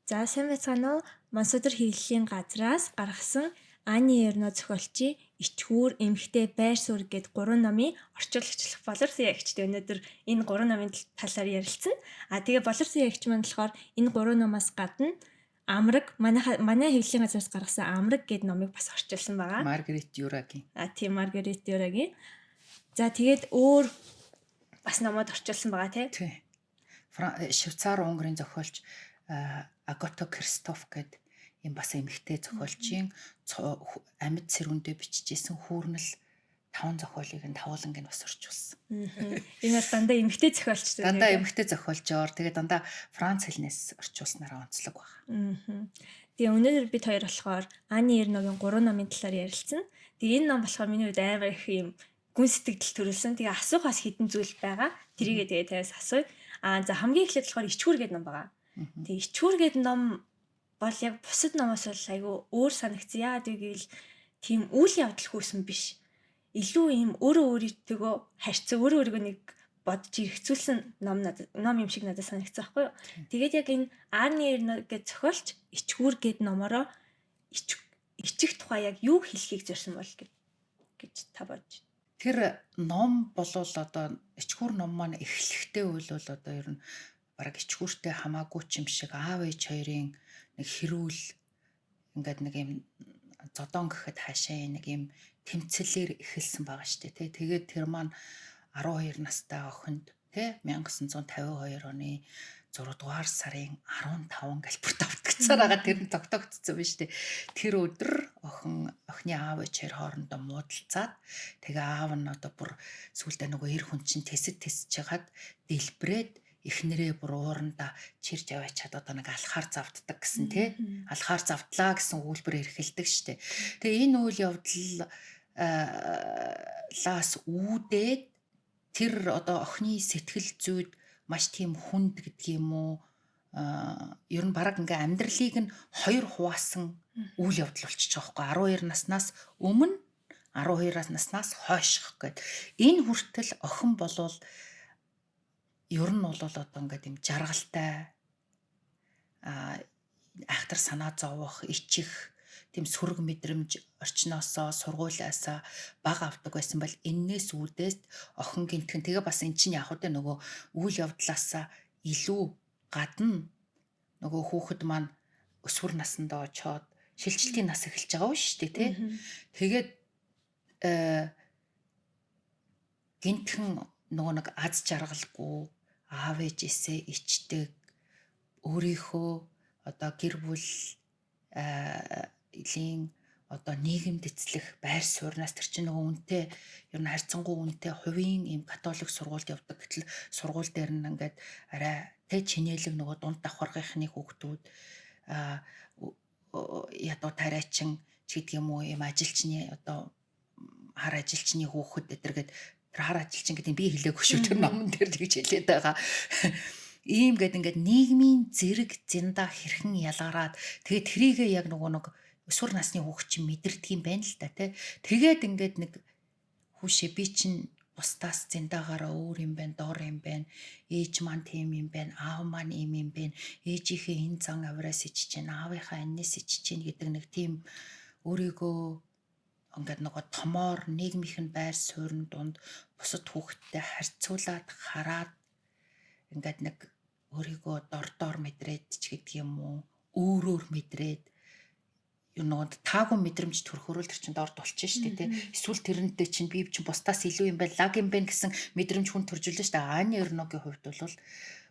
За сайн байцгаана уу? Мансуудар хэвлэлийн газраас гаргасан Ани Эрно зохиолчийн Ичхүүр эмхтэй байр суурь гээд 3 номын орчуулагчлах болорсон ягчтай өнөөдөр энэ 3 номын талаар ярилцсан. Тэгээ болорсон ягч маань болохоор энэ 3 номоос гадна Амраг манай хэвлэлийн газраас гаргасан Амраг гээд номыг бас орчуулсан байгаа. Маргарет Юрагийн. Тийм Маргарет Юрагийн. За тэгээд өөр бас номод орчуулсан байгаа тий. Швейцар Унгарийн зохиолч Агото Кристоф гэдэг юм бас эмэгтэй зохиолчийн амьд сэрүүндээ бичижсэн хүүрнэл 5 зохиолыг нь тавууланг нь бас орчуулсан. Энэ бол дандаа эмэгтэй зохиолч. Дандаа эмэгтэй зохиолчоор тэгээ дандаа Франц хэлнээс орчуулснараа онцлог байна. Тэгээ өнөөдөр бид хоёр болохоор Ани Эрногийн 3 номын талаар ярилцсан. Тэгээ энэ ном болохоор миний хувьд амар их юм гүн сэтгэл төрүүлсэн. Тэгээ асуухаас хідэн зүйл байгаа. Тэрийгээ тэгээ тавиас асууя. За хамгийн эхлээд болохоор Ичхүүр гэдэг ном байгаа. Тэгээ Ичхүүр гэдэг ном бол яг бусад номоос бол айгүй өөр санагдсан. Яагаад гэвэл тийм үйл явдал хөөсөн биш. Илүү юм өөрөө өөрийгөө харьцаа өөрөө өөрийгөө нэг бодож эргцүүлсэн ном юм шиг надад санагдсан байхгүй юу. Тэгээд яг энэ Ани Эрно гэж зохиолч Ичхүүр гэдэг номороо ичих тухай яг юу хэлхийг зорьсон бол гэж та бодож. Тэр ном болвол одоо Ичхүүр ном маань эхлэхдээ бол одоо ер нь бараг Ичхүүртэй хамаагүй ч юм шиг аав ээж хоёрын нэг хэрүүл ингээд нэг юм зодон гэхэд хаашаа нэг юм тэмцэлээр эхэлсэн байгаа шүү дээ. Тэгээд тэр маань 12 настай охинд 1952 оны 6 дугаар сарын 15 галбирт автгцаар байгаа тэр нь тогтогдсон биз дээ. Тэр өдөр охины аав ээж хоёр хоорондоо муудалцаад тэгээ аав нь одоо бүр сүулдэ нөгөө эр хүн чинь тэсэж хагаад дэлбрээд эхнэрээ бүр ууранда чирж аваачаад одоо нэг алхаар завддаг гэсэн алхаар завдлаа гэсэн үйлбэр эрхэлдэг штэ. Тэгээ энэ үйл явдлаас үүдээд тэр одоо охины сэтгэл зүйд маш тийм хүнд гэдэг юм уу ер нь бараг ингээ амьдралыг нь хоёр хуваасан үйл явдал болчихж байгаа байхгүй 12 наснаас өмнө 12 наснаас хойших гэд энэ хүртэл охин болвол ер нь бол одоо ингээд юм жаргалтай айхтар санаа зовох, ичих, тийм сүрэг мэдрэмж орчноосоо, сургуулиасаа баг авдаг байсан бол эннээс үүдээс охин гинтхэн тэгээ бас эн чинь яг одоо нөгөө үйл явдлаасаа илүү гадна нөгөө хүүхэд маань өсвөр насндаа очоод шилжилтийн нас эхэлж байгаа шүү дээ тий. Тэгээд гинтхэн нөгөө нэг аз жаргалгүй аав ээжээсээ ичдэг өөрийнхөө одоо гэр бүлийн одоо нийгэмд эзлэх байр сууриас тэр чинь нөгөө үнэтэй ер нь харьцангуй үнэтэй хувийн юм католик сургуульд явдаг гэтэл сургууль дээр нь ингээд арай чинээлэг нөгөө дунд давхаргийнхны хүүхдүүд ядуу тариачин ч гэдэг юм уу юм ажилчны одоо хар ажилчны хүүхэд эдэргээд хар ажилчин гэдэг би хэлээгүй шүү тэр номон дээр тэгж хэлээд байгаа. Ийм гэдэг ингээд нийгмийн зэрэг зэндаа хэрхэн ялгараад тэгээд трийгээ яг нөгөө нэг өсвөр насны хүүхд чинь мэдэрдэг юм байна л да тий. Тэгээд ингээд нэг хүүшээ би чинь бусдаас зэндаагаараа өөр юм байна, дор юм байна. Ээж маань тийм юм байна, аав маань ийм юм байна. Ээжийнхээ энэ зан авираас ичж байна, аавынхаа аннаас ичж байна гэдэг нэг тийм өөрийгөө ингээд нөгөө томоор нийгмийн байр суурин донд бусад хүүхдтэй харьцуулаад хараад ингээд нэг өөрийгөө дор мэдрээд ч гэдэг юм уу өөрөөр мэдрээд юу нэг таагүй мэдрэмж төрхөрөл тэр чинь дорд болчих шүү дээ тий. Эсвэл тэрнтэй чинь би чинь бусдаас илүү юм байна, лаг юм байна гэсэн мэдрэмж хүн төржүүлнэ шүү дээ. Ани Эрногийн хувьд бол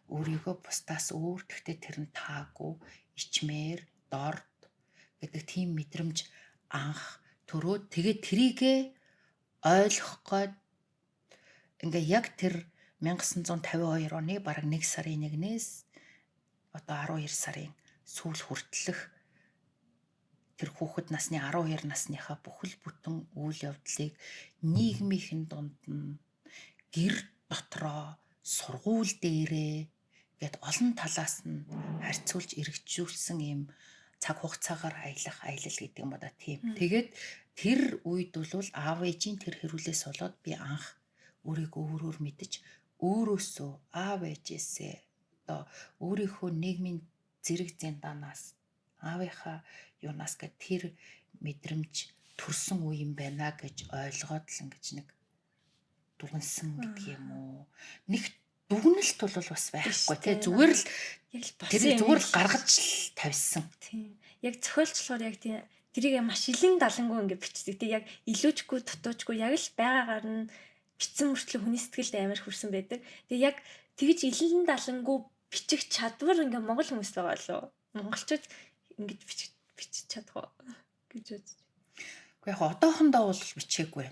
өөрийгөө бусдаас өөр гэхдээ тэр нь таагүй, ичмээр, дорд гэдэг тийм мэдрэмж анх төрөөд тэгээд трийгээ ойлгох гээд ингээ яг тэр 1952 оны бараг 1 сарын 1-ээс одоо 12 сарын сүүл хүртэлх тэр хүүхэд насны 12 насныхаа бүхэл бүтэн үйл явдлыг нийгмийн дунд нь гэр дотроо сургууль дээрээ гэд олон талаас нь харьцуулж эргэжүүлсэн юм цаг хугацаагаар аялал гэдэг юм да тийм. Тэгээд тэр үед бол аав ээжийн тэр хэрүүлээс болоод би анх өөрийгөө өөрөөр мэдэж өөрөөсөө аав ээжээсээ одоо өөрийнхөө нийгмийн зэрэг зэнданаас аавынхаа юунаас гэ тэр мэдрэмж төрсөн үе юм байна гэж ойлгоод л ингэж нэг дүгнсэн гэдэг юм уу. Нэг дүгнэлт бол бас байхгүй тий. Зүгээр л яг л тэр зүгээр л гаргаж л тавьсан. Тийм. Яг зохиолчлохоор яг тийм тэрийг маш илэн далангуй ингэ бичдэг. Тэг яг илүүчгүй дутуучгүй яг л байгаагаар нь бичсэн мөртлөө хүний сэтгэлд амар хүрсэн байдаг. Тэг яг тэгж илэн далангуй бичих чадвар ингээ монгол хүмүүст байгаа лөө. Монголчууд ингэж бичиж чадах уу гэж үзэж. Гэхдээ яг одоохондоо бол бичээгүй.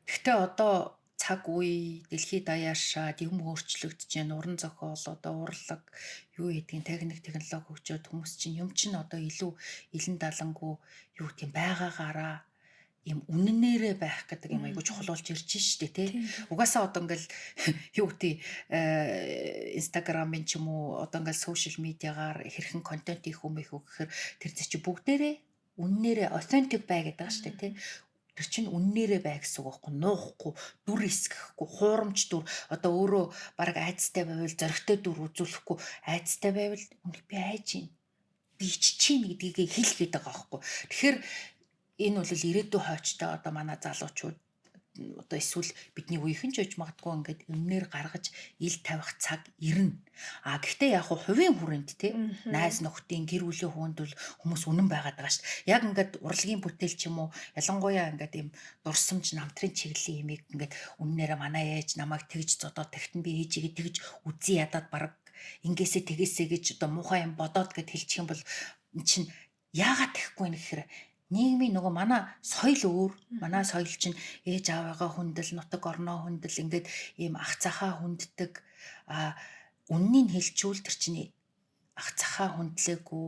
Гэхдээ одоо цаг үе дэлхийд даяаршаад юм өөрчлөгдөж байна. Уран зохиол одоо урлаг юу гэдгийг технологи хөгжөөд хүмүүс чинь юм чинь одоо илүү илэн далангуй юу гэдгийг байгаагаараа юм үнэнээрээ байх гэдэг юм айгуу чухал болж ирж штэ тий. Угаасаа одоо ингээл юу гэдгийг Instagram-ын ч юм уу одоо ингээл сошиал медиагаар хэрхэн контент их юм их гэхээр тэр чинь бүгдээрээ үннээрээ authentic бай гэдэг штэ тий. Тэр чинь үннээрээ бай гэсэн үг байхгүй нуухгүй дүр эсгэхгүй хуурамч дүр одоо өөрөө баг айцтай байвал зөрөгтэй дүр үзүүлэхгүй айцтай байвал үнэ би айж ийн би чинь гэдгийг хэл гээд байгаа байхгүй. Тэгэхээр энэ бол ирээдүйн хойчтой одоо манай залуучууд одоо эсвэл бидний үеийнхэн ч байж магадгүй ингээд өмнөр гаргаж ил тавих цаг ирнэ. Гэхдээ яг хувийн хүрээнд те найз нөхдийн гэр бүлийн хүнд бол хүмүүс үнэн байгаад байгаа шүү дээ. Яг ингээд урлагийн бүтээл ч юм уу ялангуяа ингээд ийм дурсамж намтрын чиглэлийн имийг ингээд үннээрээ манай ээж намайг тэгж зодоод тэгтэн би ээжигээ тэгж үзий ядаад бараг ингээсээ тэгээсээ гэж одоо муухай юм бодоод гэд хэлчих юм бол эн чинь яагаад тэхгүй нэхэр нийгмийн нөгөө манай соёл өөр. Манай соёл чинь ээж аавыгаа хүндэл, нутаг орноо хүндэл ингээд ийм ах цахаа хүнддэг. Үннийг хэлчүүл тэр чинь ах цахаа хүндлээгүй,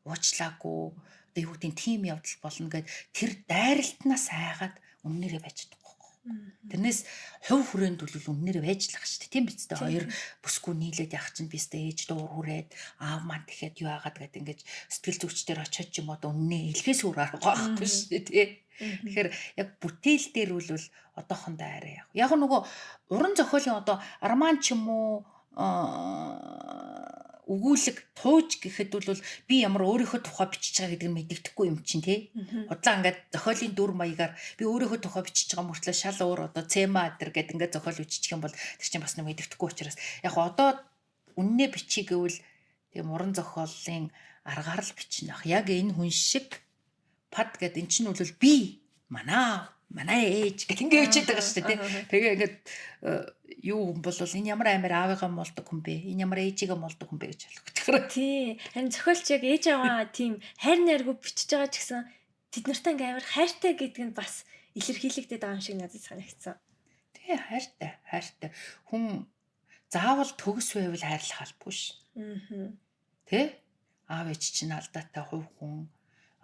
уучлаагүй. Одоо юу гэдэг тийм явдал болно гэд тэр дайралтнаас айгаад үннээрээ байж чадахгүй. Тэрнээс хувь хүрээнд бол үннээрээ байж л ах шүү дээ. Тийм биз дээ. Хоёр бүсгүй нийлээд явах чинь бистэ ээж дуур хүрээд аав маань тэгэхэд юу агаад гэдэг ингэж сэтгэл зүйчдэр очиод ч юм одоо үннээ илгээс өөр арга байхгүй шүү дээ. Тий. Тэгэхээр яг бүтээл дээр бол одоохондоо арай яг. Яг нөгөө уран зохиолын одоо Арман ч юм уу өгүүлэг тууж гэхэд бол би ямар өөрийнхөө тухай бичиж байгаа гэдгийг мэддэхгүй юм чинь тий. Удлаа ингээд зохиолын дүр маягаар би өөрийнхөө тухай бичиж байгаа мөртлөө шал өөр одоо цема адэр гэдэг ингээд зохиол бичих юм бол тэр чинь бас нэг мэддэхгүй учраас яг одоо үннээ бичиж гэвэл тийм уран зохиолын аргаар л бичнэ ах. Яг энэ хүн шиг пад гэдэг эн чинь бол би манай ээж гэх ингэ бичээд байгаа шүү дээ тий. Тэгээ ингээд юу бол энэ ямар амар аавыгаа молдог хүн бэ? Энэ ямар ээжигээ молдог хүн бэ гэж ойлгох. Тий. Харин зохиолч яг ээж аваа тийм хайр найргуу бичиж байгаа ч гэсэн тэд нартай ингээ амар хайртай гэдэг нь бас илэрхийлэгдээд байгаа юм шиг надад санагдсан. Тий, хайртай. Хүн заавал төгс байвал хайрлах албагүй ш. Тэ? Аав ээж чинь алдаатай хувь хүн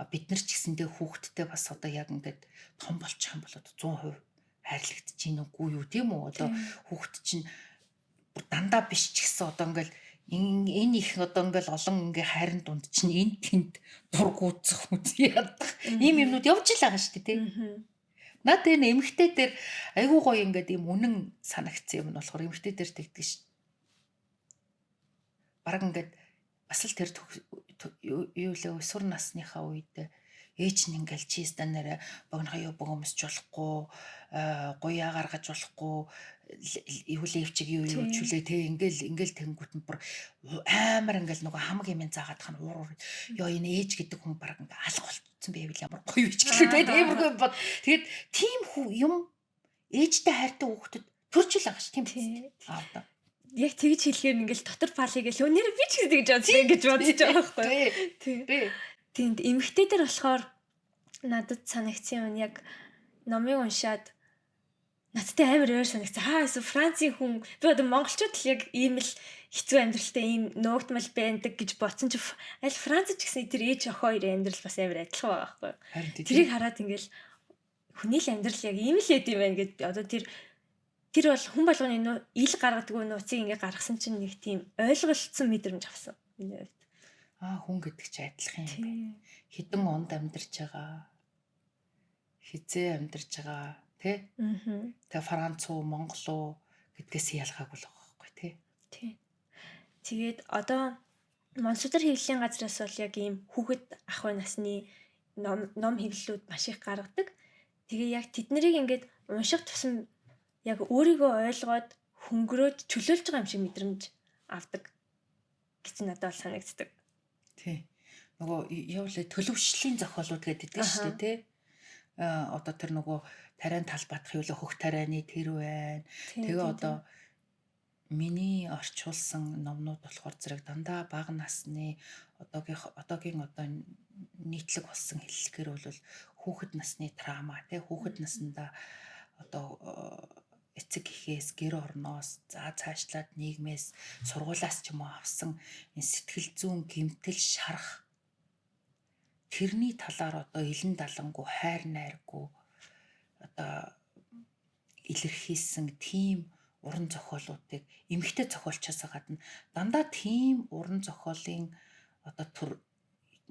бид нар ч гэсэндээ хүүхдтэй бас одоо яг ингээд том болчих юм бол одоо 100% хайрлагдаж гин үгүй юу тийм үү одоо хүүхд чинь дандаа биш ч гэсэн одоо ингээл энэ их одоо ингээл олон ингээ хайрын дунд чинь энэ тэнд дург үзэх үгүй ядах ийм юмнууд явж л байгаа шүү дээ тийм наад энэ эмгтэй дээр айгуу гоё ингээд ийм үнэн санагдсан юм нь болохоор эмгтэй дээр тэгдэг шүү бараг ингээд бас л тэр юу лээ өсвөр насныхаа үед ээж нь ингээл чи стандараа богнохоо богомсч болохгүй гуяа гаргаж болохгүй юу левчиг юу чүлээ те ингээл тэнгүүт нь бүр амар ингээл нөгөө хамаг юм заагаад хань уур ёо энэ ээж гэдэг хүн баг ингээ алга болчихсон байвал ямар гоё биш гэлээ те тиймэрхүү бод тэгээд тийм юм ээжтэй хайртай хүүхдэд төрчл байгаа ш тийм аа яг тэгж хэлэхээр ингээл дотор палыг л өнөр би ч гэж бодсон гэж бодож байгаа байхгүй. Тийм эмэгтэй дээр болохоор надад санагдсан юм яг номыг уншаад надтай амар өөр санагдсан. Эсвэл Францын хүн би одоо монголчууд л яг ийм л хэцүү амьдралтай ийм нуугдмал байдаг гэж бодсон чи аль Франц ч гэсэн тэр ээж охин хоёрын амьдрал бас амар адилхан байгаа байхгүй. Тэрийг хараад ингээл хүний л амьдрал яг ийм л эд юм байна гэд одоо тэр бол хүн болгоны ил гаргадаг нууцыг ингээ гаргасан чинь нэг тийм ойлголцсон мэдрэмж авсан. Миний хувьд. Хүн гэдэг чи адилхан юм. Хідэн онд амьдарч байгаа. Хизээ амьдарч байгаа, тий? Тэгээ Франц уу, Монгол уу гэдгээс ялгаагүй л байгаа байхгүй тий. Тий. Тэгээд одоо Монсүдэр хэвлэлийн газраас бол яг ийм хүүхэд ахуй насны ном хэвлэлүүд маш их гаргадаг. Тэгээ яг тэднийг ингээд унших тусам яг өөрийгөө ойлгоод хөнгөрөөд чөлөөлж байгаа юм шиг мэдрэмж авдаг гэж надад бол санагддаг. Тий. Нөгөө явуулаа төлөвшлийн зохиолууд гэдэг шүү дээ, тий. Одоо тэр нөгөө тариан талбатах юу л хөх тарианы тэр байна. Тэгээ одоо миний орчуулсан номнууд болохоор зэрэг дандаа бага насны одоогийн одоо нийтлэг болсон хэллэгээр бол хүүхэд насны трама тий хүүхэд наснда одоо эцэг эхээс гэр орноос за цаашлаад нийгмээс сургуулаас ч юм уу авсан энэ сэтгэл зүйн гэмтэл шарах тэрний талаар одоо илэн далангуу хайр найргүй одоо илэрхийлсэн тийм уран зохиолуудыг эмгэгтэй зохиолчоос гадна дандаа тийм уран зохиолын одоо төр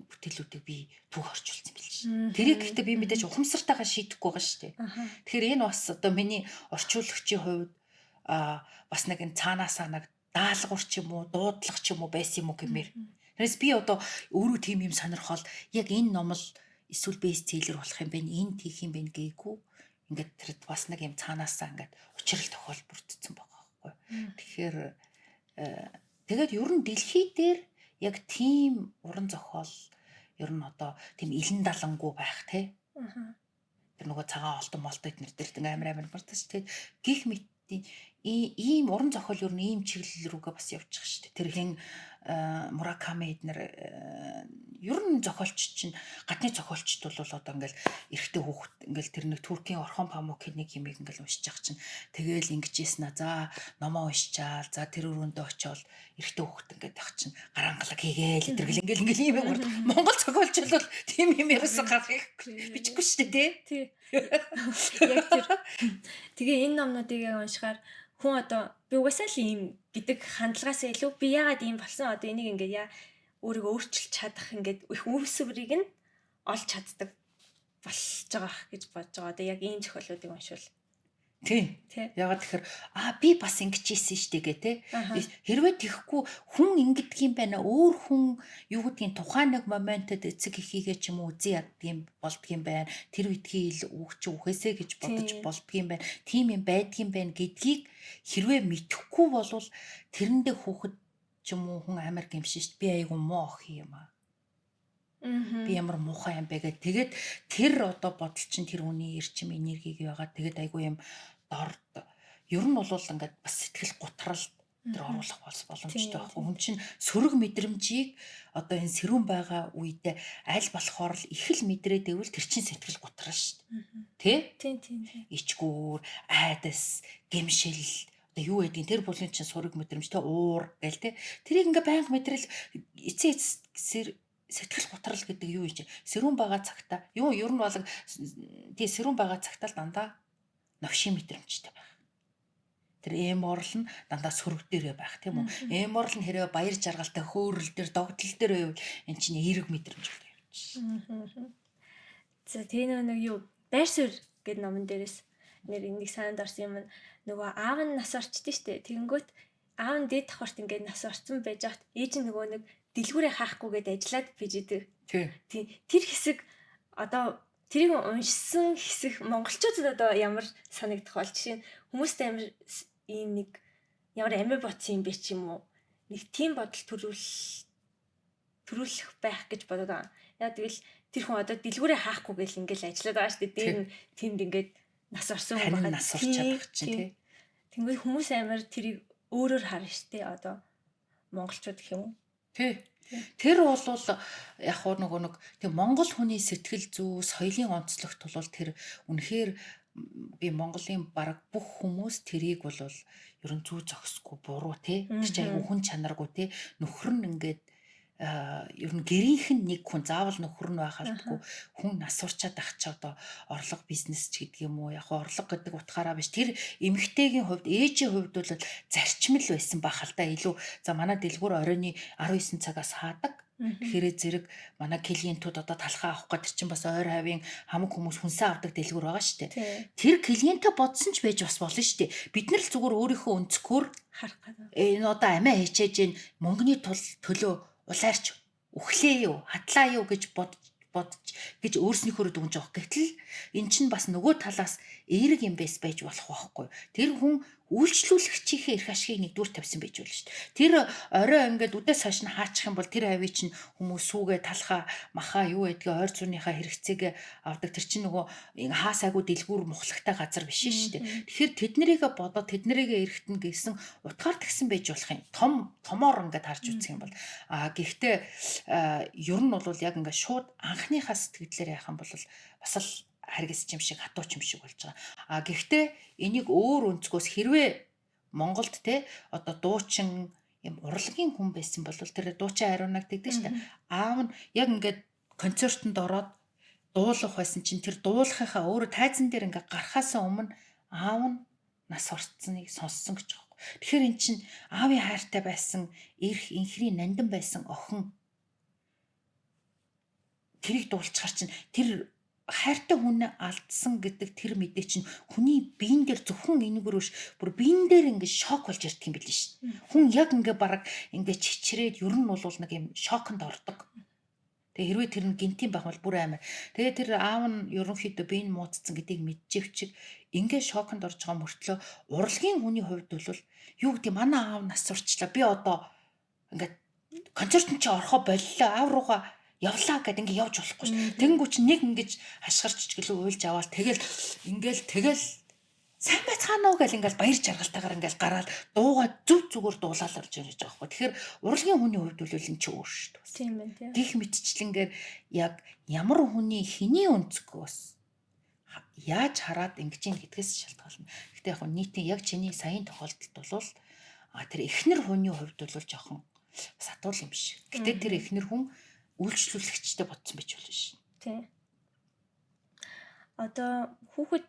бүтээлүүдийг би түүх орчуулсан билж байна. Тэрийг гэхдээ би мэдээж ухамсартайгаа шийдэхгүй байгаа шүү дээ. Тэгэхээр энэ бас одоо миний орчуулагчийн хувьд бас нэг энэ цаанаасаа нэг даалгавар ч юм уу, дуудлага ч юм уу байсан юм уу гэмээр. Тэрээс би одоо өөрөө тийм юм сонирхол яг энэ ном л эсвэл бестселлер болох юм байна, энэ тийх юм байна гээгүй. Ингээд тэр бас нэг юм цаанаасаа ингээд учрал тохиол бүрдсэн байгаа байхгүй. Тэгэхээр тэгээд ер нь дэлхий дээр яг тийм уран зохиол ер нь одоо тийм илэн далангуу байх тий. Тэр нөгөө цагаан олтон молтой эднэр дээр амар бартас тий. Гих мэтийн ийм уран зохиол ер нь ийм чиглэл рүүгээ бас явчих шүү дээ. Тэр хин Мураками эднэр ер нь зохиолч чинь гадны зохиолчд бол одоо ингээл эрэгтэй хүүхэд ингээл тэр нэг Туркийн Орхон Памукийн нэг юмыг ингээл уншиж байгаа чинь тэгээл ингэж ийсэн аа за номоо уншичаал за тэр өрөөндөө очиод эрэгтэй хүүхэд ингээд байх чинь гарангалаг хийгээл тэргэл ингээл ийм юм Монгол зохиолч бол тийм юм яасан гарах бичихгүй шүү дээ тий. Яг тэр тэгээ энэ номнуудыг яг уншихаар хүн одоо би угаасаа л ийм гэдэг хандлагаас илүү би яагаад ийм болсон одоо энийг ингээд өөрийгөө өөрчилж чадах ингээд их үүсвэрийг нь олж чаддаг болж байгаа гэж бодож байгаа. Одоо яг ийм зохиолуудыг уншвал тий. Ягаад тэгэхээр би бас ингэж ийсэн штэ гэ тэ. Хэрвээ тэхгүй хүн ингэдэг юм байна. Өөр хүн юу гэдгийг тухайн нэг моментод эцэг эхийгээ ч юм уу үзэн яддаг болдго юм байна. Тэр үедхий үхээсэ гэж бодож болдго юм байна. Тийм юм байдаг юм байна гэдгийг хэрвээ мэдэхгүй болвол тэрэндээ хүүхэд ч юм уу хүн амар гэмшин штэ. Би айгу муу ох юм аа. Би ямар муухай юм бэ гэдэг. Тэгээд тэр одоо бодол чинь тэр хүний эрчим энергийг яагаад тэгээд айгүй юм дорд. Ер нь бол ингээд бас сэтгэл гутралд тэр оруулах боломжтой байхгүй. Хүн чинь сөрөг мэдрэмжийг одоо энэ сэрүүн байгаа үедээ аль болохоор л их л мэдрээд байвал тэр чинь сэтгэл гутрал шүү дээ. Тэ? Тийм. Ичгүүр, айдас, гэмшил одоо юу гэдгийг тэр бүлийн чинь сөрөг мэдрэмжтэй уур гээл тэ. Тэрийг ингээ байнга мэдрэл сэтгэл гутрал гэдэг юу юм чи сэрүүн байгаа цагта юу ер нь бол тий сэрүүн байгаа цагта л дандаа новшийн мэдрэмжтэй байх. Тэр эморл нь дандаа сөрөг дээрээ байх тийм үү? Эморл нь хэрэг баяр жаргалтай хөөрөл дээр догтлол дээр байвал эн чинь эерэг мэдрэмж болоо явж. За тэгээ нэг юу байр суурь гэдэг номон дээрээс нэг санаанд орсон юм нөгөө аав нь нас орчдээ штэ. Тэгэнгүүт аав нь дээд давхарт ингээд нас орсон байж хат ээж нь нөгөө нэг дэлгүүрээ хаахгүйгээд ажиллаад биж идэг. Тийм. Тэр хэсэг одоо тэрийг уншсан хэсэг монголчуудад одоо ямар санагдах бол жишээ нь хүмүүст амар ийм нэг ямар амиа ботсон юм бэ ч юм уу. Нэг тийм бодол төрүүлэх байх гэж бодоод байгаа. Яг тэгвэл тэр хүн одоо дэлгүүрээ хаахгүйгээл ингээл ажиллаад байгаа шүү дээ. Дээр нь тэнд ингээд нас орсон хүн байгаа. Нас орч чадах чинь тий. Тэнгүүт хүмүүс амар тэрийг өөрөөр харна шүү дээ. Одоо монголчууд гэх юм уу? Тий. Тэр бол яг нөгөө нэг тийм монгол хүний сэтгэл зүй, соёлын онцлогт бол тэр үнэхээр би Монголын бараг бүх хүмүүс тэрийг бол ер нь зүү зогсгүй буруу тий. Тэр чинь айгүй хүн чанаргүй тий. Нөхөр нь ингээд ер нь гэрийнх нь нэг хүн заавал нөхөр нь байх албагүй хүн нас урчаад ах чи одоо орлого бизнес ч гэдэг юм уу яг орлого гэдэг утгаараа биш тэр эмэгтэйгийн хувьд ээжийн хувьд бол зарчмал байсан бах л да илүү за манай дэлгүүр оройны 19 цагаас хаадаг тэгэхээр зэрэг манай клиентүүд одоо талхаа авах гэдэг чинь бас ойр хавийн хамаг хүмүүс хүнсээ авдаг дэлгүүр байгаа шүү дээ тэр клиентэ бодсон ч байж бас болно шүү дээ бид нар л зүгээр өөрийнхөө өнцгөр харах гэдэг энэ одоо амиа хийчээж мөнгөний төлөө улаарч өглөө юу, хатлаа юу гэж бодож гэж өөрснийхөө дүнж байгаа. Гэтэл эн чинь бас нөгөө талаас эерэг юм байж болох байхгүй. Тэр хүн үйлчлүүлэгчийнхээ эрх ашигыг нэгдүгээр тавьсан байж болно шүү дээ. Тэр орой ингээд үдээс хойш нь хаачих юм бол тэр авийг чинь хүмүүс сүүгээ талхаа маха юу гэдгийг ойр зууныхаа хэрэгцээг авдаг. Тэр чинь нөгөө хаасаагүй дэлгүүр мухлагтай газар биш шүү дээ. Тэгэхээр тэднэрийгээ бодоод тэднэрийгээ эргэтэн гэсэн утгаар тагсан байж болох юм. Томоор ингээд харж үзэх юм бол гэхдээ ер нь бол яг ингээд шууд анхныхаа сэтгэлдээр яах юм бол бас л харгас юм шиг хатууч юм шиг болж байгаа. Гэхдээ энийг өөр өнцгөөс хэрвээ Монголд те одоо дуучин юм урлагийн хүн байсан бол тэр дуучин хариунаг гэдэг шүү дээ. Аав нь яг ингээд концертод ороод дуулах байсан чинь тэр дуулахынхаа өөрөө тайзан дээр ингээд гарахаасаа өмнө аав нь нас орцсныг сонссон гэж байгаа. Тэгэхээр эн чинь аавын хайртай байсан эрх инхрийн нандин байсан охин тэрийг дуулчихар чинь тэр хайртай хүнээ алдсан гэдэг тэр мэдээ чинь хүний биен дээр зөвхөн энэгөрөөш бүр биен дээр ингээд шок болж ирдэг юм билээ шүү. Хүн яг ингээд бараг ингээд чичрээд ер нь бол нэг юм шоконд ордог. Тэгээ хэрвээ тэр нь гинтийн байх бол бүр амар. Тэгээ тэр аав нь ерөнхийдөө биеийн муудсан гэдгийг мэдчихвчиг ингээд шоконд орж байгаа мөртлөө урлагийн хүний хувьд бол юу гэдэг манай аав нас сурчлаа. Би одоо ингээд концертын чи орохоо боллоо. Аав руугаа явлаа гэдэг ингээ явж болохгүй шүү. Тэнгүү чи нэг ингэж хашгирч гэлөө уйлж аваад тэгэл сайн байцгаана уу гэл ингээл баяр жаргалтайгаар ингээл гараад дуугаа зүгээр дуулаад орж ирж байгаа байхгүй. Тэгэхээр урлагийн хүний хувьд бол энэ чи өөр шүү. Тийм байна тийм. Гих мэтчлэнгээр яг ямар хүний хэний өнцгөөс яаж хараад ингэж ин гэдгээс шалтгаална. Гэтэ яг нийтийн яг чиний саяын тохиолдолд бол тэр эхнэр хүний хувьд бол жоохон сатуул юм шиг. Гэтэ тэр эхнэр хүн үйлчлүүлэгчтэй бодсон байж болно шин. Тийм. Одоо хүүхэд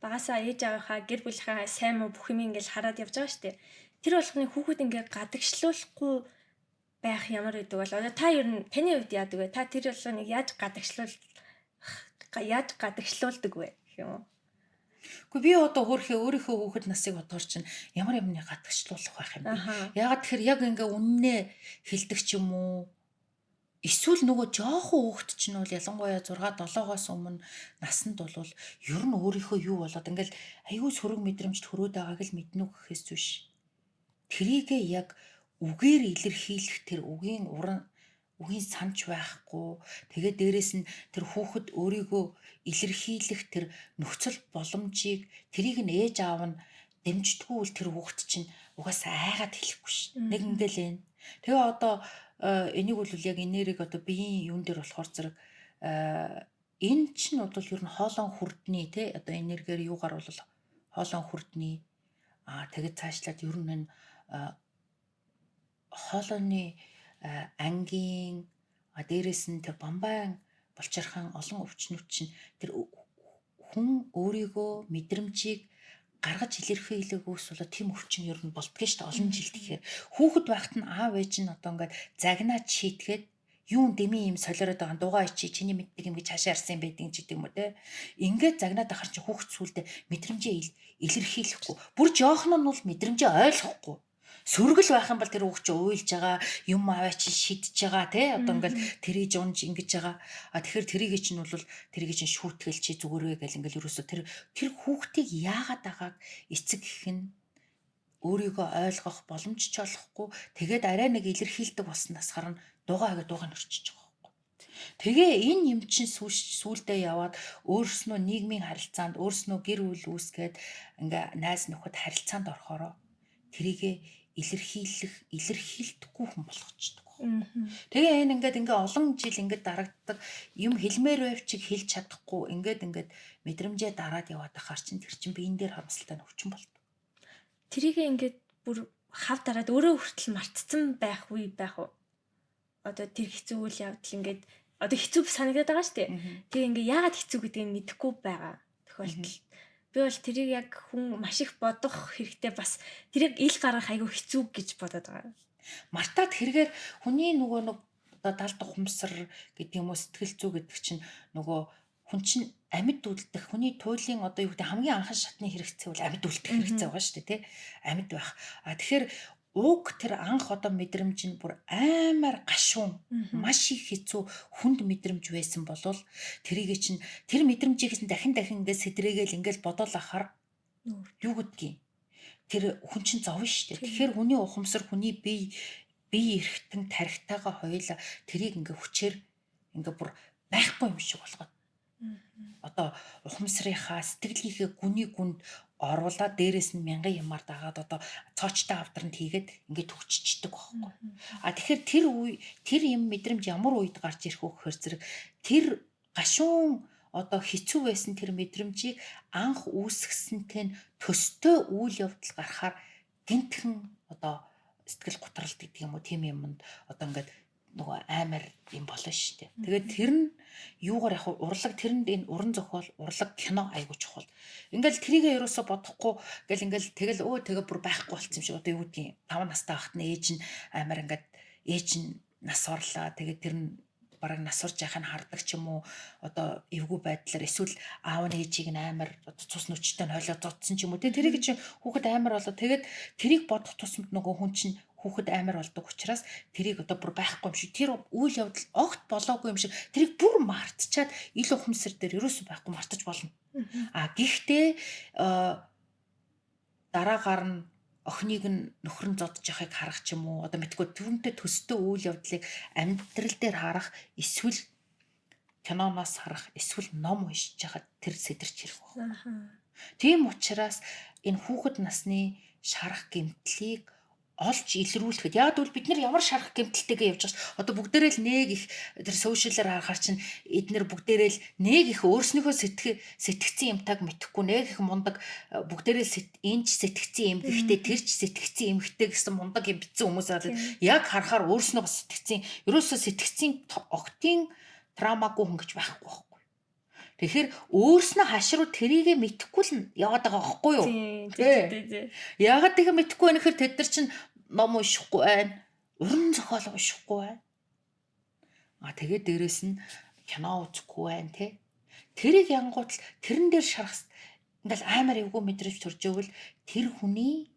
багасаа ээж аваахаа гэр бүлийнхаа сайн муу бүх юм ингээл хараад явж байгаа штеп. Тэр болгоны хүүхэд ингээ гадагшлуулахгүй байх ямар гэдэг бол одоо та ер нь таны хувьд яадаг вэ? Та тэр болгоныг яаж гадагшлуулдаг вэ гэх юм уу? Гэхдээ би одоо өөрийнхөө хүүхэд насыг бодгоор чинь ямар юмны гадагшлуулах байх юм бэ? Ягаад тэгэхээр яг ингээ үннээ хэлдэг ч юм уу? Эсвэл нөгөө жоохон хүүхэд чинь бол ялангуяа 6-7-оос өмнө насанд бол ер нь өөрийнхөө юу болоод ингээл аюу сөрөг мэдрэмжт хөрөөд байгааг л мэднэ үү гэхээс биш. Тэрийгээ яг үгээр илэрхийлэх тэр үгийн санч байхгүй. Тэгээд дээрэс нь тэр хүүхэд өөрийгөө илэрхийлэх тэр нөхцөл боломжийг тэрийг нь ээж аав нь дэмждэггүй бол тэр хүүхэд чинь угаасаа айгаад хэлэхгүй ш. Нэг ингээл энэ. Тэгээ одоо энийг бол яг энергийг одоо биеийн юун дээр болохоор зэрэг энэ чинь бол ер нь хоолон хүрдний те одоо энергээр юугаар бол хоолон хүрдний тэгээд цаашлаад ер нь хоолойны ангийн дээрэс нь тэр бамбайн болчирхан олон өвчнүүд чинь тэр хүн өөрийгөө мэдрэмжийг гаргаж илэрхийлээгүйс болоо тийм өвчин ер нь болдгоо шүү дээ олон жил тэгэхээр хүүхэд байхад нь аав ээж нь одоо ингээд загнаад шийтгээд юун дэмий юм солиороод байгаа дугаа ичи чиний мэддэг юм гэж хаашаа арсан байдгийг ч гэдэг юм уу те ингээд загнаад ахаар чи хүүхэд сүулдэ мэдрэмжээ илэрхийлэхгүй бүр жоохно нь бол мэдрэмжээ ойлгохгүй сөргөл байх юм бол тэр хүүхд чи уйлж байгаа юм аваа чи шидэж байгаа те одоо ингээл тэрийг унж ингэж байгаа тэгэхээр тэрийг чинь бол тэрийг чинь шүүтгэл чи зүгээрээ гэл ингээл ерөөсө тэр хүүхдийг яагаад байгааг эцэг гэх нь өөрийгөө ойлгох боломж ч олохгүй тэгээд арай нэг илэрхийлдэг болсноос харна дуугаа нөрчиж байгаа. Тэгээ энэ юм чинь сүулдэ яваад өөрснөө нийгмийн харилцаанд өөрснөө гэр бүл үүсгээд ингээ найз нөхөд харилцаанд орохороо тэрийгэ илэрхийлдэхгүй хүн болгочдөг. Тэгээ энэ ингээ олон жил ингээ дарагддаг юм хэлмээр байвчиг хэлж чадахгүй ингээд мэдрэмжээ дараад яваад ахаар чинь тэр чинь биен дээр харамсалтай өвчин болдог. Тэрийг ингээд бүр хав дараад өөрөө хүртэл мартцсан байх үе байх уу? Одоо тэр хэцүү үйл явдал ингээд одоо хэцүү санагдаад байгаа шүү дээ. Тэгээ ингээ яагаад хэцүү гэдгийг мэдэхгүй байгаа тохиолдол. Би бол тэрийг яг хүн маш их бодох хэрэгтэй бас тэрийг ил гаргах айгүй хэцүү гэж бодоод байгаа. Мартаад хэрэгээр хүний нөгөө нэг одоо далдах хумсар гэдэг юм уу сэтгэл зүй гэдэг чинь нөгөө хүн чинь амьд үлдэх хүний туйлын одоо юу гэдэг хамгийн анхан шатны хэрэгцээ бол амьд үлдэх хэрэгцээ байгаа шүү дээ тий амьд байх. Тэгэхээр уг тэр анх одоо мэдрэмж нь бүр амар гашуун маш их хэцүү хүнд мэдрэмж байсан болвол тэрийг чинь тэр мэдрэмжийг чинь дахин ингээд сэтрээгээл ингээд бодоол ахаар юу гэдгийг тэр хүн чинь зовно шүү дээ. Тэгэхээр хүний ухамсар хүний бие эргэтэн тархитайгаа хоёулаа тэрийг ингээ хүчээр ингээ бүр байхгүй юм шиг болгоод одоо ухамсарынхаа сэтгэлийнхээ гүний гүнд оруулаад дээрээс нь мянган ямаар дагаад одоо цоочтой авдранд хийгээд ингээд төгччихдөг байхгүй. А тэгэхээр тэр юм мэдрэмж ямар үед гарч ирэх вэ гэхээр зэрэг тэр гашуун одоо хэцүү байсан тэр мэдрэмжийг анх үүсгэсэнтэй нь төстэй үйл явдал гарахаар гинтхэн одоо сэтгэл готролт гэдэг юм уу тийм юмд одоо ингээд нөгөө амар юм болно шүү дээ. Тэгээд тэр нь юугаар яг урлаг тэрэнд энэ уран зохиол урлаг кино айгуу чухал. Ингээл трийгээ ерөөсө бодохгүй гэл ингээл тэгэл тэгээ бүр байхгүй болсон юм шиг одоо юу гэдгийг 5 настай байхад нь ээж нь амар ингээд ээж нь нас орлаа. Тэгээд тэр нь бараг нас орж яхах нь хардаг ч юм уу одоо эвгүй байдлаар эсвэл аав нь ээжийг нь амар цус нүчтэй нь хойлоо зодсон ч юм уу тэрийг чинь хүүхэд амар болоо тэгээд тэрийг бодох тусамд нөгөө хүн чинь хүүхэд амар болдог учраас тэрийг одоо бүр байхгүй юм шиг тэр үйл явдал огт болоогүй юм шиг тэрийг бүр мартчихад ил ухамсар дээр ерөөсөө байхгүй мартаж болно. А гэхдээ дараагаар нь охиныг нь нөхөр нь зодж яхахыг харах ч юм уу одоо мэдгүй түүнтэй төстэй үйл явдлыг амьдрал дээр харах эсвэл киноноос харах эсвэл ном уншиж хахад тэр сэтэрч ирэх байна. Тийм учраас энэ хүүхэд насны шарах гэмтлийг олж илрүүлэхэд яг бол бид нар ямар шарах гэмтэлтэйгээ явж байгаа ш. Одоо бүгдээрээ л нэг их тэр сошиалаар харахаар чинь эднэр бүгдээрээ л нэг их өөрснийхөө сэтгцэн юмтайг мэдхгүй нэг их мундаг бүгдээрээ энэч сэтгцэн юм гэхдээ тэрч сэтгцэн эмхтэй гэсэн мундаг юм битсэн хүмүүс аа яг харахаар өөрснөө сэтгцэн ерөөсөө сэтгцэн октын травмагүй хүн гэж байхгүй байхгүй. Тэгэхээр өөрснөө хашруу тэрийгэ мэдхгүй л яваад байгаа байхгүй юу? Тийм. Яагаад тэгээ мэдхгүй байх нэхэр тэд нар чинь ном уншихгүй байна. Уран зохиол уншихгүй байна. Тэгээд дээрэс нь кино үзэхгүй байна тий. Тэрийг янгуутал тэрэн дээр шарах ингээл амар эвгүй мэдрэж төрж өгвөл тэр хүний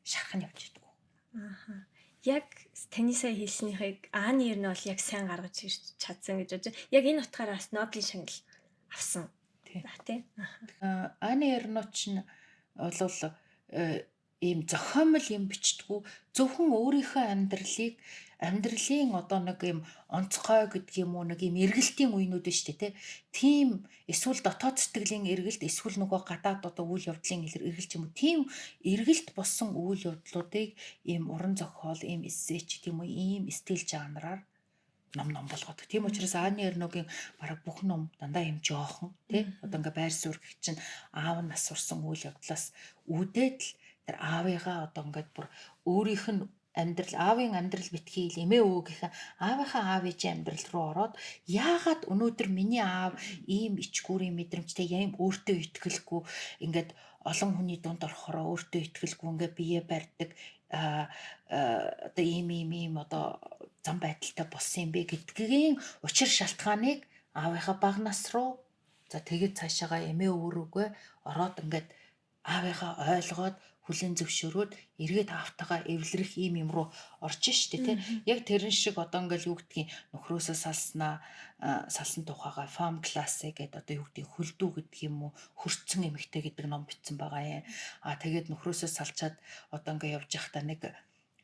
шарах нь явж идэг. Яг таны сая хэлснийхийг ааны ер нь бол яг сайн гаргаж ирч чадсан гэж бодож. Яг энэ утгаараа бас Нобелийн шагнал авсан. Тийм. Ааны Эрноч нь бол ийм зохиомл юм бичдэггүй зөвхөн өөрийнхөө амьдралын одоо нэг юм онцгой гэдэг юм уу нэг юм эргэлтийн үеинүүд нь шүү дээ тийм эсвэл дотоод сэтгэлийн эргэлт эсвэл нөгөө гадаад одоо үйл явдлын эргэлт юм уу тийм эргэлт болсон үйл явдлуудыг ийм уран зохиол ийм эссе ч гэдэг юм уу ийм стил жанраар ном болгоод. Тийм учраас Ааны Эрногийн бараг бүх ном дандаа юм жоохон тий одоо ингээ байр суурь гэх чинь аав нь нас урсан үйл явдлаас үүдээд л тэр аавыгаа одоо ингээд бүр өөрийнх нь аавын амьдрал битгий эмээ өвгийнхээ аавынхаа аав ээжийн амьдрал руу ороод яагаад өнөөдөр миний аав ийм ичгүүрийн мэдрэмжтэй ийм өөртөө итгэлгүй ингээд олон хүний дунд орохороо өөртөө итгэлгүй ингээд бие барьдаг одоо ийм одоо зам байдалтай болсон юм бэ гэдгийн учир шалтгааныг аавынхаа бага нас руу за тэгээд цаашаага эмээ өвөрөөгөө ороод ингээд аавынхаа ойлгоод хүлэн зөвшөөрөөд эргээд аавтайгаа эвлэрэх ийм юм руу орж штэ тий. Яг тэрэн шиг одоо ингээл юу гэдгийг нөхрөөсөө салсан тухайга фам классе гэдэг одоо юу гэдгийг хөлдүү гэдэг юм уу хөрцөн эмэгтэй гэдэг ном бичсэн байгаа юм. Тэгээд нөхрөөсөө салчаад одоо ингээ явж байхдаа нэг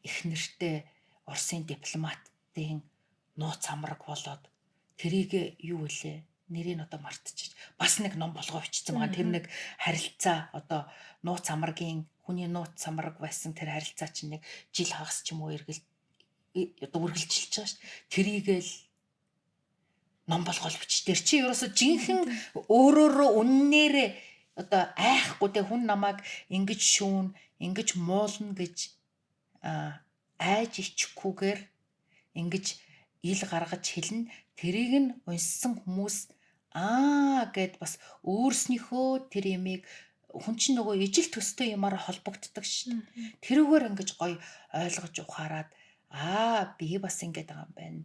их нэртэй Оросын дипломатын нууц амраг болоод тэрийг юу вүлээ нэрийг одоо мартчих. Бас нэг ном болгоо бичсэн байгаа. Тэр нэг харилцаа одоо нууц амрагийн хүний нууц амраг байсан тэр харилцаа чинь нэг жил хагас ч юм уу одоо үргэлжилж байгаа шүү. Тэрийгэл ном болгоод бичтэр чи ерөөсө жинхэнэ өөрөөрөө үннээрээ одоо айхгүй те хүн намайг ингэж шүүн ингэж муулна гэж айж ичхгүйгээр ингэж ил гаргаж хэлнэ тэрийг нь унссан хүмүүс гэд бас өөрснийхөө тэр ямиг хүн чинь нөгөө ижил төстэй юмараа холбогддог шүү дээ. Тэрүүгээр ингэж гоё ойлгож ухаарад би бас ингэж байгаа юм байна.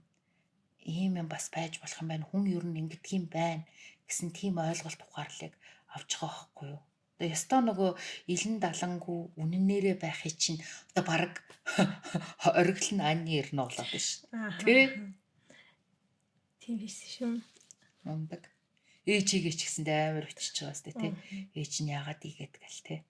Ийм юм бас байж болох юм байна. Хүн ер нь ингэдэг юм байна гэсэн тийм ойлголт ухаарлыг авч байгаа байхгүй юу? Одоо ястаа нөгөө илэн далангуу үнэнээрээ байхыг чинь одоо баг оргил нь анны ер нь болоод байна шүү. Ааха. Тэ? Тийм биш шүү. Мундаг. Ээжигээ ч гэсэндээ амар өчөж байгаа сте тэ. Ээж нь яагаад ийгээд гэл тэ.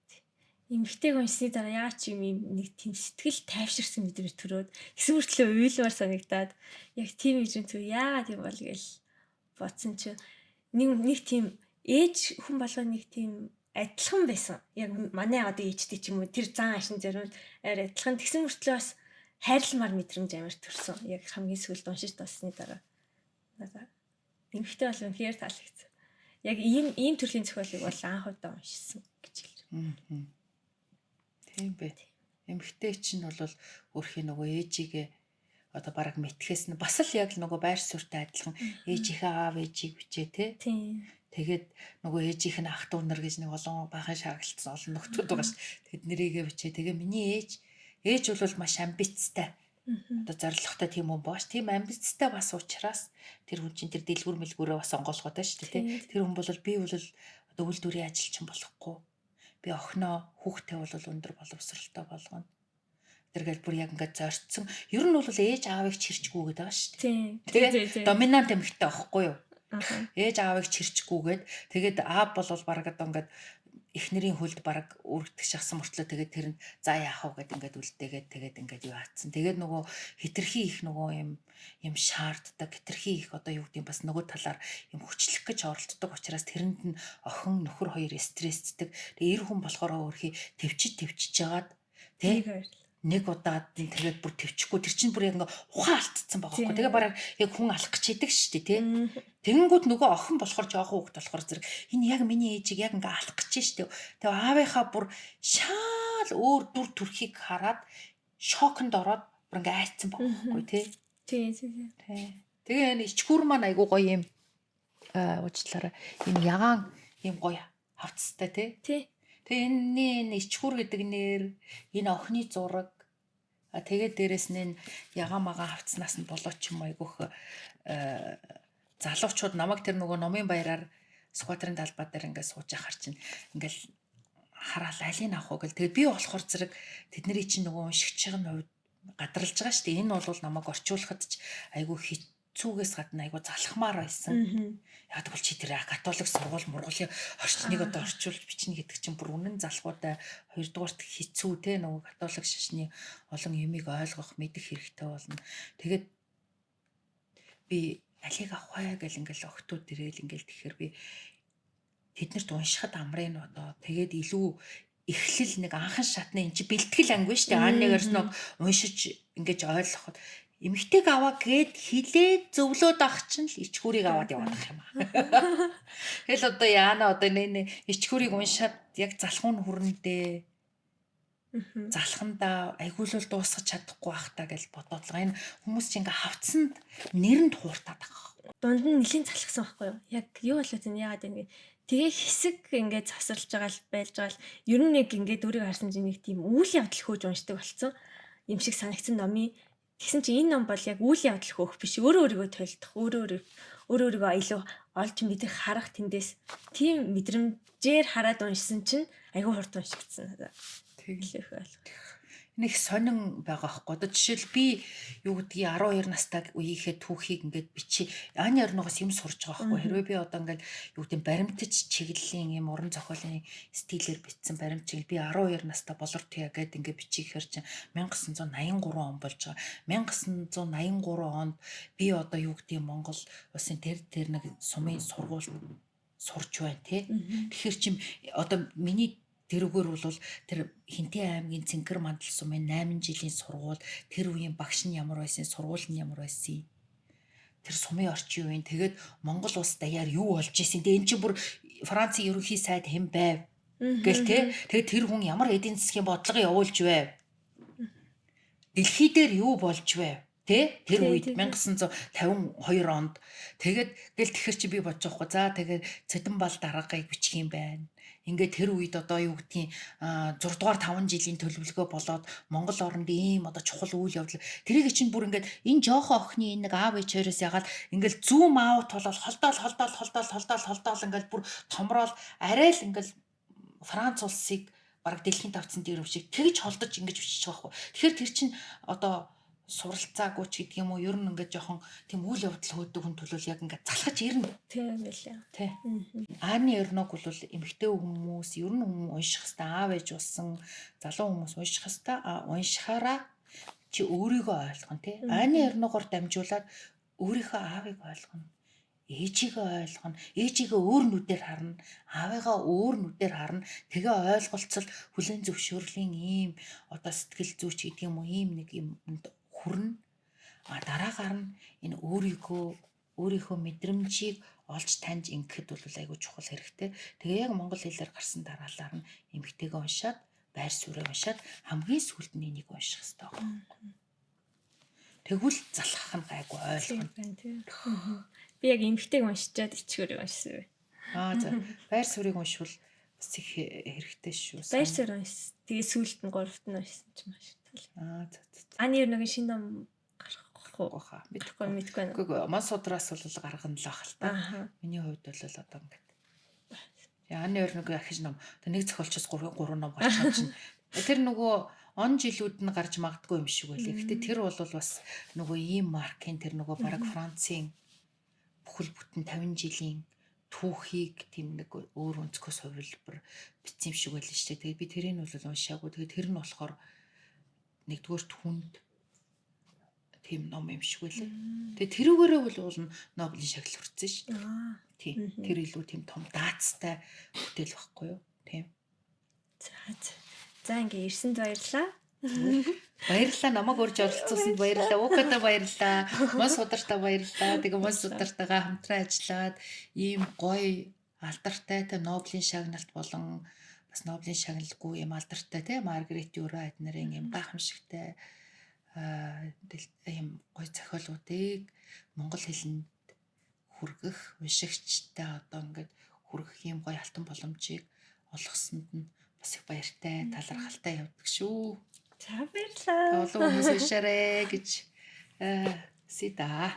Эмэгтэйг уншсны дараа яа ч юм нэг тийм сэтгэл тайвширсан мэдрэмж төрөөд эсвэл мөртлөө уйлмар санагдаад яг тийм мэдрэмж төр яагаад юм бол гэж бодсон чинь нэг тийм ээж хүн болгоо нэг тийм адилхан байсан. Яг манай одоо ээжтэй ч юм уу тэр зан ашин зарим арай адилхан тэгсэн мөртлөө бас хайрламар мэдрэмж амар төрсөн. Яг хамгийн сүүлд уншиж тооссны дараа. Надаа эмэгтэй бол үнэхээр таалагдсан. Яг ийм төрлийн зохиолыг бол анх удаа уншсан гэж хэлээ. Тийм бэ. Эмэгтэй чинь бол өөрхийн нөгөө ээжигээ одоо бараг мэдхээс нь бас л яг нөгөө байр суурьтай адилхан ээжийнхээ аав ээжийг бичээ тэ. Тийм. Тэгээд нөгөө ээжийнх нь ах дүү нар гэж нэг олон баахан шааргалцсан олон нөхдүүд байгаа ш. Тэд нэрийгээ бичээ. Тэгээ миний ээж бол маш амбицтай. Одоо зоригтой тийм юм боош. Тийм амбицтай бас учраас тэр хүн чинь тэр дэлгүр мэлгүүрээ бас онгоолгоод байна шүү дээ. Тэр хүн бол би бол одоо үйлдвэрийн ажилчин болохгүй. Би охиноо хүүхдээ бол өндөр боловсралтай болгоно. Тэргээл бүр яг ингээд зорцсон. Ер нь бол ээж аавыг чирчгүүгээд байгаа шүү дээ. Тийм. Доминант эмэгтэй байхгүй юу? Ээж аавыг чирчгүүгээд тэгээд аав бол баг одоо ингээд эхнэрийн хөлд баг үргэлдэх шахсан мөртлөө тэгээд тэр нь за яах вэ гэд ингээд үлдээгээд тэгээд ингээд юу аацсан. Тэгээд нөгөө хитрхи их нөгөө юм шаарддаг, хитрхи их одоо юу гэдэг юм бас нөгөө талаар юм хүчлэх гэж оролддог учраас тэрэнд нь охин нөхөр хоёр стрессцдэг. Тэгээ эр хүн болохоор өөрхий төвчж жагаад тий нэг удаад тэгээд бүр төвчихгүй тэр чинь бүр яг ингээ ухаан алдсан байгаа байхгүй. Тэгээ бараг яг хүн алах гэж идэг шүү дээ тий. Тэгэнгүүт нөгөө охин болохоор жоохон хүүхэд болохоор зэрэг энэ яг миний ээжийг яг ингээ алах гэж шүү дээ. Тэгээ аавынхаа бүр шаал өөр дүр төрхийг хараад шоконд ороод бүр ингээ айцсан байгаа байхгүй тий. Тийм. Тэгээ энэ ичгүүр маань айгуу гоё юм уучлаарай. Энэ ягаан юм гоё хавцтай тий. Тий. Тэгээ энэ ичгүүр гэдэг нэр энэ охины зураг тэгээд дээрэс нь ягаан магаан хавцнаас нь болоо ч юм айгүйх залуучууд намайг тэр нөгөө номын баяраар сквадрын талбай дээр ингээд сууж ахаар чинь ингээл хараал алийг авах уу гэл тэгээд би болохоор зэрэг тэдний чинь нөгөө уншигчийн хувьд гадралж байгаа шүү дээ. Энэ бол намайг орчуулахад ч айгүй хэцүүгээс гадна айгүй залхмаар байсан. Яг бол чи тэр католик сургууль мургуулын орчныг одоо орчуулж бичнэ гэдэг чинь бүр үнэн залхуутай хоёрдугаарт хэцүү те нөгөө католик шашны олон юмыг ойлгох мэдэх хэрэгтэй болно. Тэгээд би алийг авах вэ гэл ингээл охтууд ирээл ингээл тэгэхээр би тэднэрт уншихад амрын одоо тэгээд илүү эхлэл нэг анхан шатны эн чи бэлтгэл анги шүү дээ. Ааныг орсноо уншиж ингэж ойлгоход эмэгтэйг аваа гэд хилээд зөвлөөд ах чинь л ичгүүрийг аваад явах юм аа. Тэгэл одоо яана одоо нэ ичгүүрийг уншаад яг залхуун хүрнэдээ. Залхандаа айгуулвал дуусгах чадахгүй бах та гэж бодоод л энэ хүмүүс чинь ингээ хавцсанд нэрэнд хууртаад байгаа. Дунд нь нэлийн залхсан байхгүй юу? Яг юу болоод энэ яагаад ингэ тэгээ хэсэг ингээд засварлаж байгаа л байлж байгаа л ер нь нэг ингээд өөрийг харсан чинь нэг тийм үйл явдал хөөж уншдаг болсон юм шиг санагдсан номын. Тэгсэн чинь энэ ном бол яг үйл явдал хөөх биш өөрөө өөрийгөө тойлдох өөрийгөө илүү олж мэдэх харах тэндээс тийм мэдрэмжээр хараад уншсан чинь айгүй хурд уншигдсан надад. Тэглэх байл. Нэг сонин байгаа хгүй. Одоо жишээл би юу гэдгийг 12 настай үеийнхээ түүхийг ингээд бичи. Ааны орногоос юм сурж байгаа хгүй. Хэрвээ би одоо ингээд юу гэдэг баримтаж чиглэлийн юм уран зохиолын стилээр бичсэн баримт чиглэл би 12 настай болор тяа гэд ингээд бичихэр чинь 1983 он болж байгаа. 1983 онд би одоо юу гэдэг Монгол улсын тэр нэг сумын сургууль сурч байна тий. Тэгэхээр чим одоо миний тэрүүгээр бол тэр Хинтээ аймгийн Цэнхэр мандал сумын 8 жилийн сургууль тэр үеийн багш нь ямар байсан, сургууль нь ямар байсан. Тэр сумын орчин үеийн тэгээд Монгол улс даяар юу болж исэн. Тэгээ эн чинь бүр Францын ерөнхий сайд хэн байв гэл те. Тэгээд тэр хүн ямар эдийн засгийн бодлого явуулж байв. Дэлхий дээр юу болж байв. Тэ тэр үед 1952 онд тэгээд гэл тэгэхэр чи би бодож байхгүй. За тэгээд Цэдэнбал дараагыг бичих юм байна. Ингээд тэр үед одоо юу гэдгийг 6 дугаар 5 жилийн төлөвлөгөө болоод Монгол оронд ийм одоо чухал үйл явдал тэрийг чинь бүр ингээд энэ жоохон охины энэ нэг аав ээжээрээс ягаад ингээд зүүм аут болол холдоол ингээд бүр томроод арай л ингээд Франц улсыг бараг дэлхийн тавцсан дээр өвчиг тэгж холдож ингэж бичиж байгаа байхгүй. Тэгэхээр тэр чинь одоо суралцаагүй ч гэдэг юм уу ер нь ингээд жоохон тийм үйл явдал хөөдөг хүн төлөөл яг ингээд залхаж ирнэ. Тийм байлаа. Тэ. Ааны орног бол эмэгтэй хүмүүс ер нь хүмүүс унших хэвээр аав ээж болсон залуу хүмүүс унших хэвээр уншихаараа чи өөрийгөө ойлгоно тий. Ааны орногоор дамжуулаад өөрийнхөө аавыг ойлгоно. Ээжигээ ойлгоно. Ээжигээ өөр нүдээр харна. Аавыгаа өөр нүдээр харна. Тэгээ ойлголцол хүлэн зөвшөөрлийн ийм одоо сэтгэл зүйч гэдэг юм уу ийм нэг юмд хүрнэ. Дараагаар нь энэ өөрийнхөө мэдрэмжийг олж таньж ингэхэд бол айгүй чухал хэрэгтэй. Тэгээ яг монгол хэлээр гарсан дараалал нь эмэгтэйгээ уншаад, байр суурийг уншаад хамгийн сүүлд нь энийг унших хэрэгтэй байна. Тэгвэл залхах нь айгүй ойлгоно. Би яг эмэгтэйг уншичаад ичгүүрийг уншсан бай. За байр суурийг уншвал бас их хэрэгтэй шүү. Байр суурь уншсан. Тэгээ сүүлд нь 3-т нь уншсан ч маш тал. Аны ер нэг шинэ ном гарахгүй хаа. Мэдгүй. Үгүй мас удраас бол гаргана л ах л та. Миний хувьд бол одоо ингээд. Аны ер нэг ахиж ном. Нэг зохиолчоос 3 ном гарч байгаа чинь. Тэр нөгөө он жилүүд нь гарч магадгүй юм шиг байлээ. Гэтэ тэр бол бас нөгөө ийм маркийн тэр нөгөө бараг Францын бүхэл бүтэн 50 жилийн түүхийг тийм нэг өөр өнцгөөс хувилбар бичсэн юм шиг байлаа шүү дээ. Тэгээд би тэрийг бол уншаагүй. Тэгээд тэр нь болохоор нэгдүгээр түнд тийм ном юм шиг байлаа. Тэгээд тэрүүгээрээ бол Нобелийн шагнал хүртсэн шүү дээ. Тийм. Тэр илүү тийм том даацтай бүтээл байхгүй юу? Тийм. За ингээ ирсэнд баярлаа. Баярлалаа намайг урьж оролцуулсанд баярлалаа. Уката баярлалаа. Мос ударта баярлалаа. Тэгээ мос удартайгаа хамтран ажиллаад ийм гоё алдартай тэ Нобелийн шагналт болон бас Нобелийн шагналгүй юм алдартай тэ Маргарет Дюра эднэрийн юм гайхамшигтай ийм гоё зохиолуудыг монгол хэлэнд хүргэх уншигчтай одоо ингээд хүргэх ийм гоё алтан боломжийг олгосонд нь бас их баяртай талархалтай явдаг шүү. За баярлалаа. Олон хүмүүс уншаарэ гэж сида.